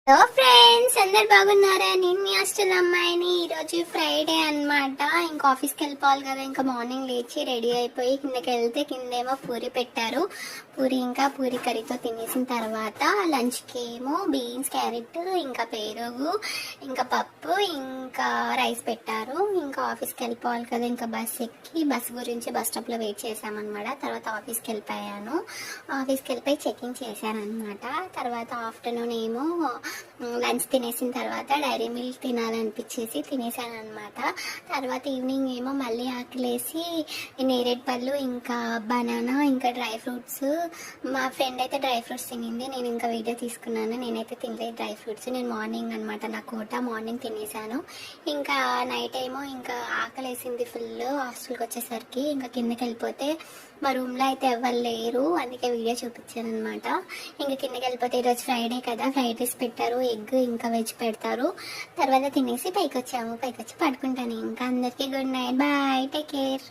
Hello friends, అందరు బాగున్నారా? నేను మీ హాస్టల్ అమ్మాయిని. ఈరోజు ఫ్రైడే అన్నమాట. ఇంకా ఆఫీస్కి వెళ్ళిపోవాలి కదా. ఇంకా మార్నింగ్ లేచి రెడీ అయిపోయి కిందకి వెళ్తే కిందేమో పూరి పెట్టారు. పూరి కర్రీతో తినేసిన తర్వాత లంచ్కి ఏమో బీన్స్, క్యారెట్, ఇంకా పెరుగు, ఇంకా పప్పు, ఇంకా రైస్ పెట్టారు. ఇంకా ఆఫీస్కి వెళ్ళిపోవాలి కదా. ఇంకా బస్ ఎక్కి బస్ స్టాప్లో వెయిట్ చేసామన్నమాట. తర్వాత ఆఫీస్కి వెళ్ళిపోయి చెకింగ్ చేశానమాట. తర్వాత ఆఫ్టర్నూన్ ఏమో లంచ్ తినేసిన తర్వాత డైరీ మిల్క్ తినాలనిపించేసి తినేసాను అనమాట. తర్వాత ఈవినింగ్ ఏమో మళ్ళీ ఆకలేసి నేరేడు పళ్ళు, ఇంకా బనానా, ఇంకా డ్రై ఫ్రూట్స్. మా ఫ్రెండ్ అయితే డ్రై ఫ్రూట్స్ తినింది, నేను ఇంకా వీడియో తీసుకున్నాను. నేనైతే తినలేదు డ్రై ఫ్రూట్స్. నేను మార్నింగ్ అనమాట, నా కోట మార్నింగ్ తినేసాను. ఇంకా నైట్ ఏమో ఇంకా ఆకలేసింది ఫుల్. హాస్టల్కి వచ్చేసరికి ఇంకా కిందకి వెళ్ళిపోతే మా రూమ్లో అయితే ఎవరు లేరు, అందుకే వీడియో చూపించాను అనమాట. ఇంకా కిందకి వెళ్ళిపోతే ఈరోజు ఫ్రైడే కదా, ఫ్రైడ్ రైస్ పెట్టారు, ఎగ్ ఇంకా వెజ్ పెడతారు. తర్వాత తినేసి పైకి వచ్చి పడుకుంటాను. ఇంకా అందరికీ good night, bye, take care.